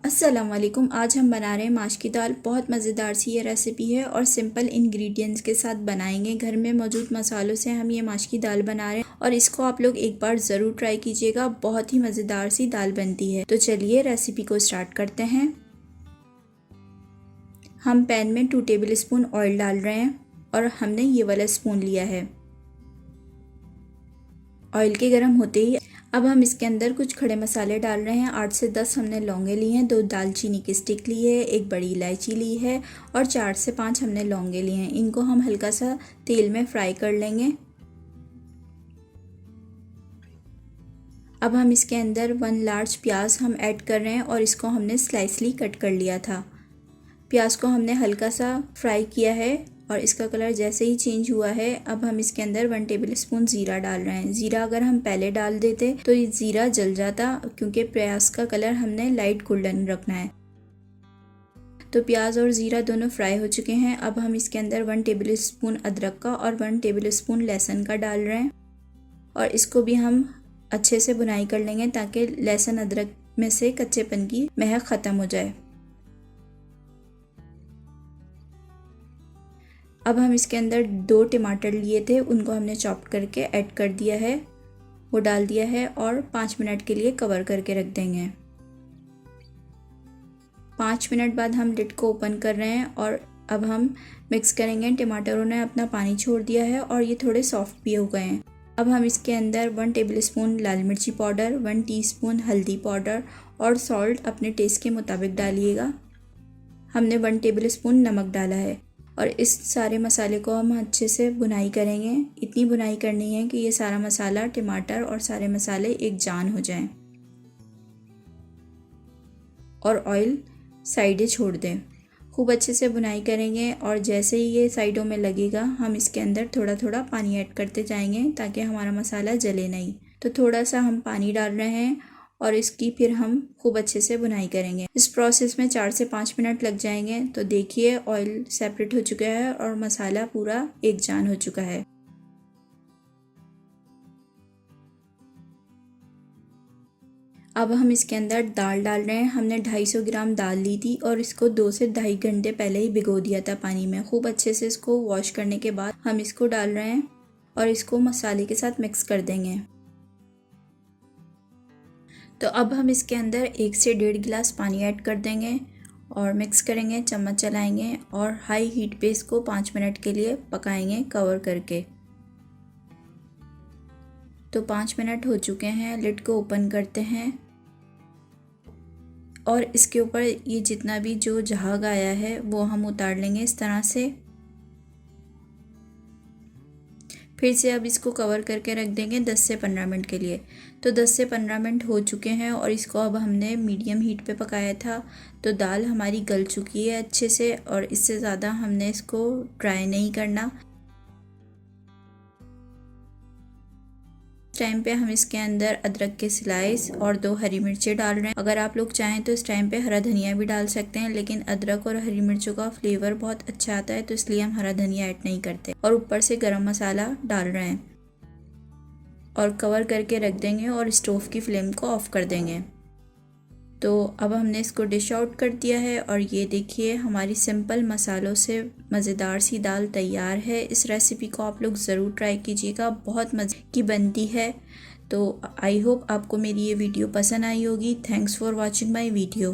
अस्सलाम वालेकुम। आज हम बना रहे हैं माश की दाल। बहुत मज़ेदार सी ये रेसिपी है और सिंपल इंग्रेडिएंट्स के साथ बनाएंगे। घर में मौजूद मसालों से हम ये माश की दाल बना रहे हैं और इसको आप लोग एक बार ज़रूर ट्राई कीजिएगा। बहुत ही मज़ेदार सी दाल बनती है। तो चलिए रेसिपी को स्टार्ट करते हैं। हम पैन में 2 टेबल स्पून ऑयल डाल रहे हैं और हमने ये वाला स्पून लिया है। ऑयल के गर्म होते ही अब हम इसके अंदर कुछ खड़े मसाले डाल रहे हैं। 8 से 10 हमने लौंगे ली हैं, 2 दालचीनी की स्टिक ली है, 1 बड़ी इलायची ली है और 4 से 5 हमने लौंगे लिए हैं। इनको हम हल्का सा तेल में फ्राई कर लेंगे। अब हम इसके अंदर 1 लार्ज प्याज हम ऐड कर रहे हैं और इसको हमने स्लाइसली कट कर लिया था। प्याज को हमने हल्का सा फ्राई किया है और इसका कलर जैसे ही चेंज हुआ है, अब हम इसके अंदर 1 टेबल स्पून ज़ीरा डाल रहे हैं। ज़ीरा अगर हम पहले डाल देते तो ये ज़ीरा जल जाता, क्योंकि प्याज का कलर हमने लाइट गोल्डन रखना है। तो प्याज और ज़ीरा दोनों फ्राई हो चुके हैं। अब हम इसके अंदर 1 टेबल स्पून अदरक का और 1 टेबल स्पून लहसुन का डाल रहे हैं और इसको भी हम अच्छे से भुनाई कर लेंगे ताकि लहसुन अदरक में से कच्चेपन की महक ख़त्म हो जाए। अब हम इसके अंदर 2 टमाटर लिए थे, उनको हमने चॉप करके ऐड कर दिया है, वो डाल दिया है और 5 मिनट के लिए कवर करके रख देंगे। 5 मिनट बाद हम लिड को ओपन कर रहे हैं और अब हम मिक्स करेंगे। टमाटरों ने अपना पानी छोड़ दिया है और ये थोड़े सॉफ्ट भी हो गए हैं। अब हम इसके अंदर 1 टेबल स्पून लाल मिर्ची पाउडर, 1 टीस्पून हल्दी पाउडर और सॉल्ट अपने टेस्ट के मुताबिक डालिएगा। हमने 1 टेबल स्पून नमक डाला है और इस सारे मसाले को हम अच्छे से भुनाई करेंगे। इतनी भुनाई करनी है कि ये सारा मसाला, टमाटर और सारे मसाले एक जान हो जाएं और ऑयल साइडें छोड़ दें। खूब अच्छे से भुनाई करेंगे और जैसे ही ये साइडों में लगेगा, हम इसके अंदर थोड़ा थोड़ा पानी ऐड करते जाएंगे ताकि हमारा मसाला जले नहीं। तो थोड़ा सा हम पानी डाल रहे हैं और इसकी फिर हम खूब अच्छे से भुनाई करेंगे। इस प्रोसेस में 4 से 5 मिनट लग जाएंगे। तो देखिए ऑयल सेपरेट हो चुका है और मसाला पूरा एक जान हो चुका है। अब हम इसके अंदर दाल डाल रहे हैं। हमने 250 ग्राम दाल ली थी और इसको 2 से 2.5 घंटे पहले ही भिगो दिया था पानी में। खूब अच्छे से इसको वॉश करने के बाद हम इसको डाल रहे हैं और इसको मसाले के साथ मिक्स कर देंगे। तो अब हम इसके अंदर 1 से 1.5 गिलास पानी ऐड कर देंगे और मिक्स करेंगे, चम्मच चलाएंगे और हाई हीट पे इसको 5 मिनट के लिए पकाएंगे कवर करके। तो 5 मिनट हो चुके हैं। लिड को ओपन करते हैं और इसके ऊपर ये जितना भी जो झाग आया है वो हम उतार लेंगे इस तरह से। फिर से अब इसको कवर करके रख देंगे 10 से 15 मिनट के लिए। तो 10 से 15 मिनट हो चुके हैं और इसको अब हमने मीडियम हीट पे पकाया था। तो दाल हमारी गल चुकी है अच्छे से और इससे ज़्यादा हमने इसको ड्राई नहीं करना। इस टाइम पे हम इसके अंदर अदरक के स्लाइस और 2 हरी मिर्चें डाल रहे हैं। अगर आप लोग चाहें तो इस टाइम पे हरा धनिया भी डाल सकते हैं, लेकिन अदरक और हरी मिर्चों का फ्लेवर बहुत अच्छा आता है तो इसलिए हम हरा धनिया ऐड नहीं करते। और ऊपर से गरम मसाला डाल रहे हैं और कवर करके रख देंगे और स्टोव की फ्लेम को ऑफ कर देंगे। तो अब हमने इसको डिश आउट कर दिया है और ये देखिए हमारी सिंपल मसालों से मज़ेदार सी दाल तैयार है। इस रेसिपी को आप लोग ज़रूर ट्राई कीजिएगा, बहुत मज़े की बनती है। तो आई होप आपको मेरी ये वीडियो पसंद आई होगी। Thanks for watching my video.